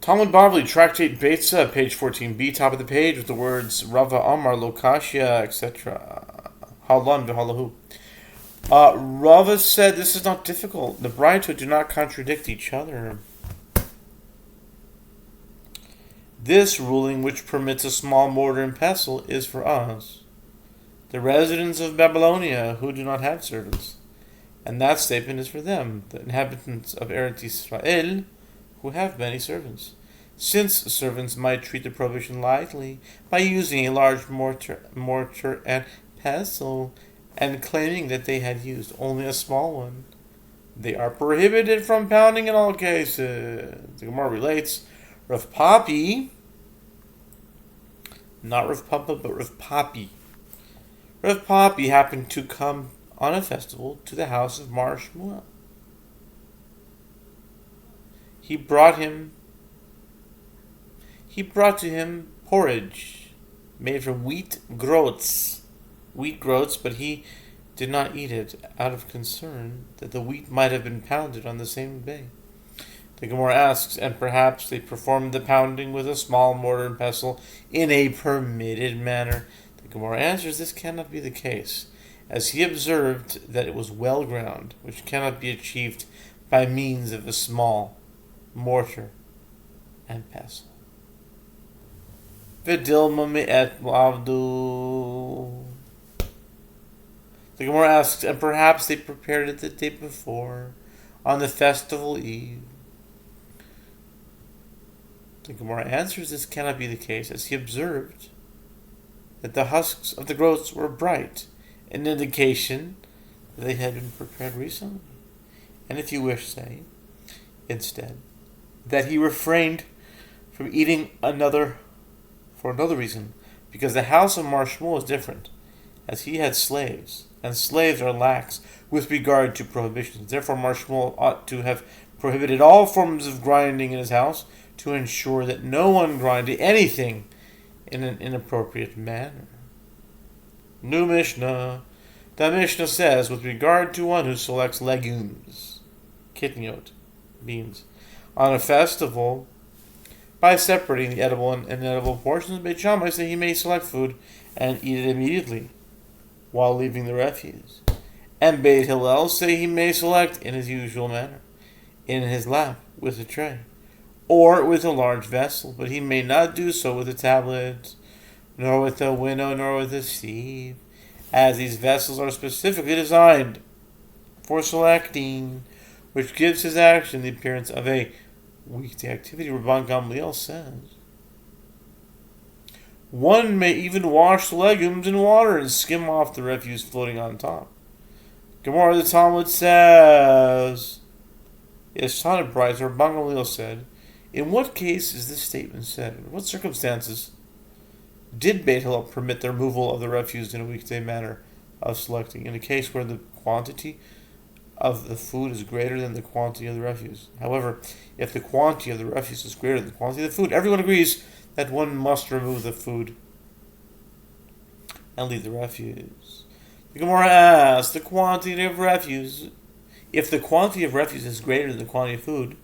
Talmud Bavli, Tractate Beitzah, page 14b, top of the page, with the words Rava Amar, Lokashia, etc. Halon v'halahu. Rava said this is not difficult. The Beitzah do not contradict each other. This ruling, which permits a small mortar and pestle, is for us, the residents of Babylonia, who do not have servants. And that statement is for them, the inhabitants of Eretz Israel, who have many servants. Since servants might treat the prohibition lightly by using a large mortar and pestle, and claiming that they had used only a small one, they are prohibited from pounding in all cases. The Gemara relates, Rav Papi, not Rav Papa, but Rav Papi. Rav Papi happened to come on a festival to the house of Mar Shmuel. He brought to him porridge made from wheat groats, but he did not eat it out of concern that the wheat might have been pounded on the same day. The Gemara asks, and perhaps they performed the pounding with a small mortar and pestle in a permitted manner. The Gemara answers, this cannot be the case, as he observed that it was well ground, which cannot be achieved by means of a small mortar and pestle. V'dilma me'et l'avdu. The Gemara asks, and perhaps they prepared it the day before, on the festival eve. The Gemara answers this cannot be the case, as he observed that the husks of the groats were bright, an indication that they had been prepared recently. And if you wish, say, instead, that he refrained from eating for another reason, because the house of Mar Shmuel is different, as he had slaves, and slaves are lax with regard to prohibitions. Therefore, Mar Shmuel ought to have prohibited all forms of grinding in his house to ensure that no one grinded anything in an inappropriate manner. New Mishnah. The Mishnah says, with regard to one who selects legumes, kitniot, beans, on a festival, by separating the edible and inedible portions, Beit Shammai say he may select food and eat it immediately, while leaving the refuse. And Beit Hillel say he may select in his usual manner, in his lap, with a tray, or with a large vessel, but he may not do so with a tablet, nor with a winnow, nor with a sieve, as these vessels are specifically designed for selecting, which gives his action the appearance of a weekday activity. Rabban Gamliel says, one may even wash the legumes in water and skim off the refuse floating on top. Gemara the Talmud says, yes, Tanit Beitzah, Rabban Gamliel said, in what case is this statement said? In what circumstances did Beit Hillel permit the removal of the refuse in a weekday manner of selecting? In a case where the quantity of the food is greater than the quantity of the refuse. However, if the quantity of the refuse is greater than the quantity of the food, everyone agrees that one must remove the food and leave the refuse. The Gemara asks, the quantity of refuse, if the quantity of refuse is greater than the quantity of food,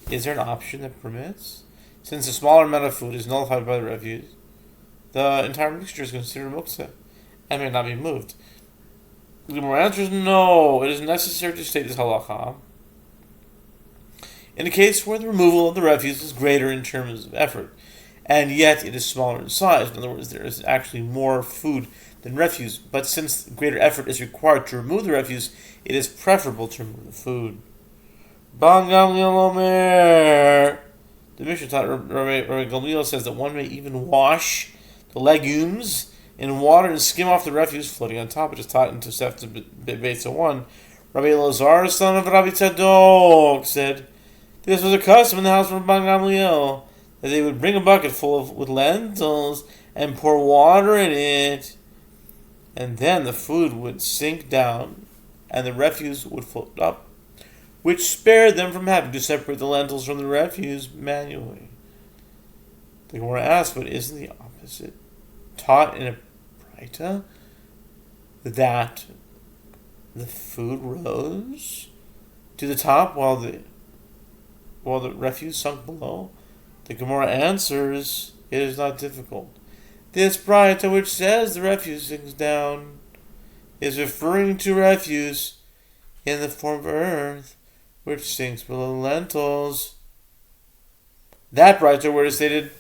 is there an option that permits? Since a smaller amount of food is nullified by the refuse, the entire mixture is considered muktzah and may not be moved. The Gemara answers, no, it is necessary to state this halacha in a case where the removal of the refuse is greater in terms of effort, and yet it is smaller in size. In other words, there is actually more food than refuse, but since greater effort is required to remove the refuse, it is preferable to remove the food. Ban Gamliel Omer. The Mishnah taught Rabbi Gamliel says that one may even wash the legumes in water and skim off the refuse floating on top, which is taught in Tosefta Beitzah 1. Rabbi Elazar, son of Rabbi Tzadok, said, this was a custom in the house of Rabban Gamliel, that they would bring a bucket full with lentils and pour water in it, and then the food would sink down and the refuse would float up, which spared them from having to separate the lentils from the refuse manually. The Gemara asks, but isn't the opposite taught in a Beitzah, that the food rose to the top while the refuse sunk below? The Gemara answers, it is not difficult. This Beitzah which says the refuse sinks down is referring to refuse in the form of earth which sinks below the lentils. That Beitzah where it is stated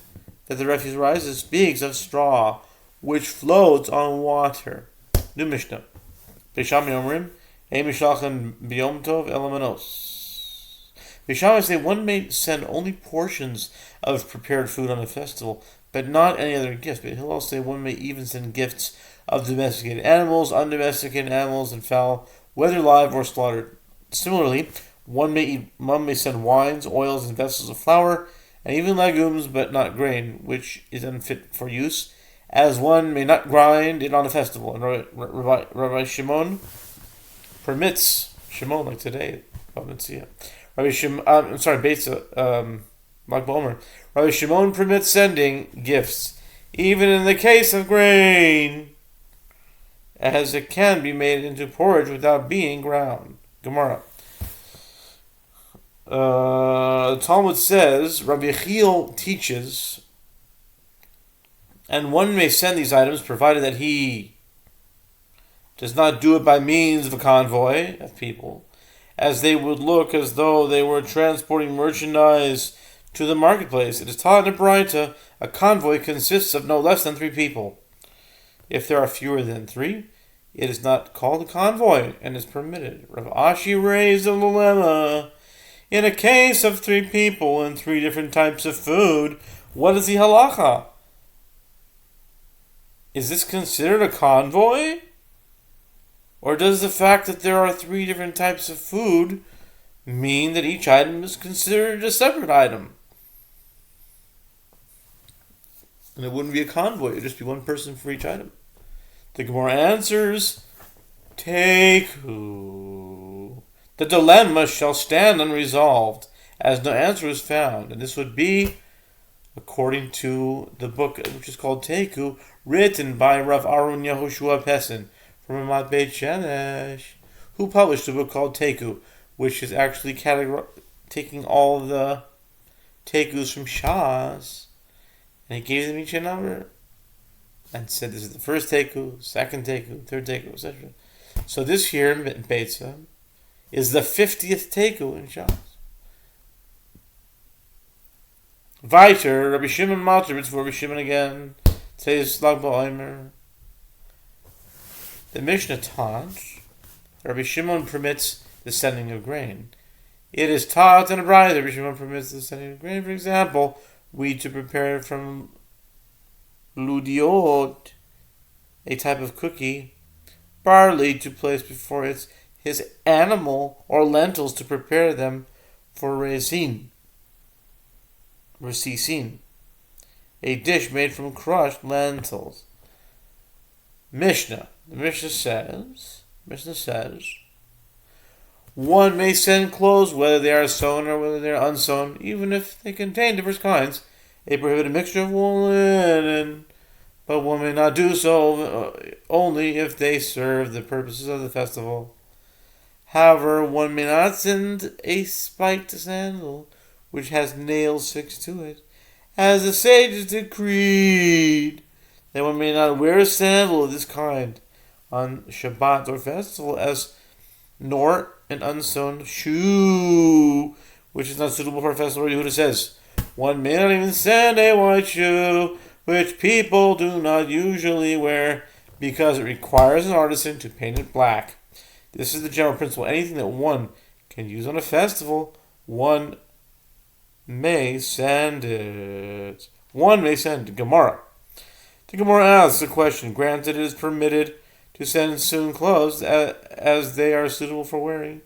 that the refuse rises speaks of straw which floats on water. New Mishnah. Beisham Yomrim, Ein Mishlachem B'Yom Tov Elamanos. Beisham say one may send only portions of prepared food on a festival, but not any other gifts. But he'll also say one may even send gifts of domesticated animals, undomesticated animals, and fowl, whether live or slaughtered. Similarly, one may send wines, oils, and vessels of flour, and even legumes, but not grain, which is unfit for use, as one may not grind it on a festival. And Rabbi Shimon permits, Shimon like today, Beitzah, like Bomer. Rabbi Shimon permits sending gifts, even in the case of grain, as it can be made into porridge without being ground. Gemara. The Talmud says, Rabbi Yechiel teaches, and one may send these items provided that he does not do it by means of a convoy of people, as they would look as though they were transporting merchandise to the marketplace. It is taught in a Beitzah, a convoy consists of no less than 3 people. If there are fewer than 3, it is not called a convoy and is permitted. Rav Ashi raised a dilemma. In a case of 3 people and 3 different types of food, what is the halacha? Is this considered a convoy? Or does the fact that there are 3 different types of food mean that each item is considered a separate item? And it wouldn't be a convoy, it would just be 1 person for each item. The Gemara answers, Teku. The dilemma shall stand unresolved, as no answer is found. And this would be, according to the book which is called Teku, written by Rav Arun Yehoshua Pessin, from Ramat Beit Chadash, who published a book called Teku, which is actually taking all the Tekus from Shas, and he gave them each a number, and said this is the first Teku, second Teku, third Teku, etc. So this here in Beitzah is the 50th Teku in Shas. Weiter, Rabbi Shimon Malter, it's for Rabbi Shimon again, says Lag BaOmer. The Mishnah taught Rabbi Shimon permits the sending of grain. It is taught in a bride that Rabbi Shimon permits the sending of grain. For example, wheat to prepare from ludiot, a type of cookie, barley to place before his animal, or lentils to prepare them for resisin, a dish made from crushed lentils. Mishnah. The Mishnah says, one may send clothes whether they are sewn or whether they are unsewn, even if they contain diverse kinds. A prohibited mixture of wool and linen, but one may not do so only if they serve the purposes of the festival. However, one may not send a spiked sandal which has nails fixed to it, as the sages decreed that one may not wear a sandal of this kind on Shabbat or festival, nor an unsewn shoe, which is not suitable for a festival. Yehuda says, one may not even send a white shoe, which people do not usually wear, because it requires an artisan to paint it black. This is the general principle. Anything that one can use on a festival, one may send it. One may send it. Gemara. The Gemara asks a question. Granted, it is permitted to send sewn clothes as they are suitable for wearing,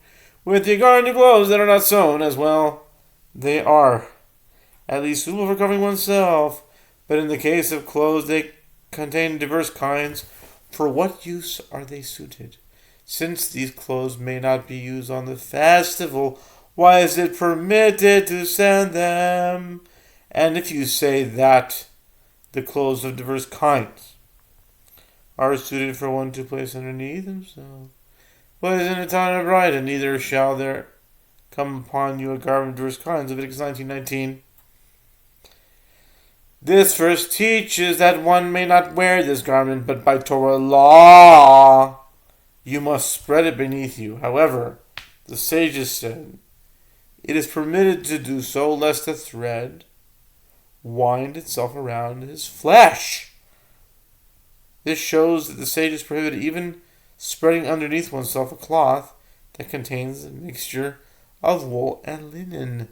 with regard to clothes that are not sewn, as well they are at least suitable for covering oneself. But in the case of clothes they contain diverse kinds, for what use are they suited? Since these clothes may not be used on the festival, why is it permitted to send them? And if you say that the clothes of diverse kinds are suited for one to place underneath himself, but is in a time of right, and neither shall there come upon you a garment of diverse kinds. Leviticus 19:19. This verse teaches that one may not wear this garment, but by Torah law, you must spread it beneath you. However, the sages said, it is permitted to do so lest the thread wind itself around his flesh. This shows that the sages prohibited even spreading underneath oneself a cloth that contains a mixture of wool and linen.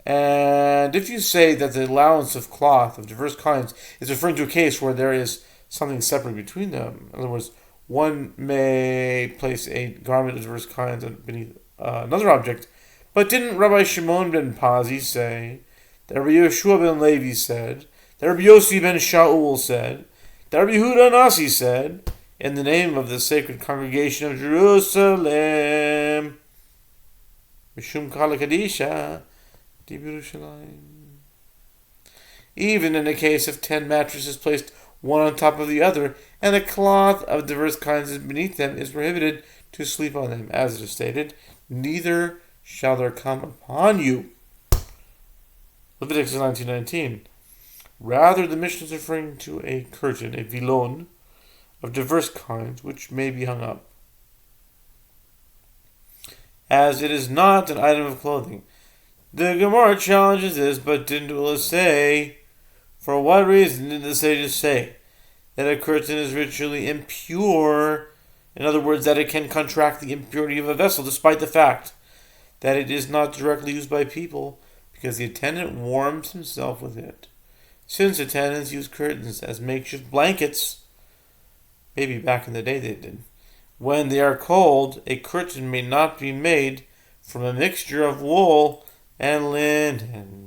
And if you say that the allowance of cloth of diverse kinds is referring to a case where there is something separate between them, in other words, one may place a garment of diverse kinds beneath another object, but didn't Rabbi Shimon ben Pazi say, that Rabbi Yehoshua ben Levi said, that Rabbi Yossi ben Shaul said, that Rabbi Yehuda Nasi said, in the name of the sacred congregation of Jerusalem, Mishum Kala Kadisha, Di Yerushalayim. Even in the case of 10 mattresses placed one on top of the other, and a cloth of diverse kinds is beneath them, is prohibited to sleep on them, as it is stated, neither shall there come upon you. Leviticus 19:19. Rather, the Mishnah is referring to a curtain, a vilon, of diverse kinds, which may be hung up, as it is not an item of clothing. The Gemara challenges this, but didn't say, for what reason did the sages say that a curtain is ritually impure? In other words, that it can contract the impurity of a vessel, despite the fact that it is not directly used by people, because the attendant warms himself with it. Since attendants use curtains as makeshift blankets, maybe back in the day they did, when they are cold, a curtain may not be made from a mixture of wool and linen.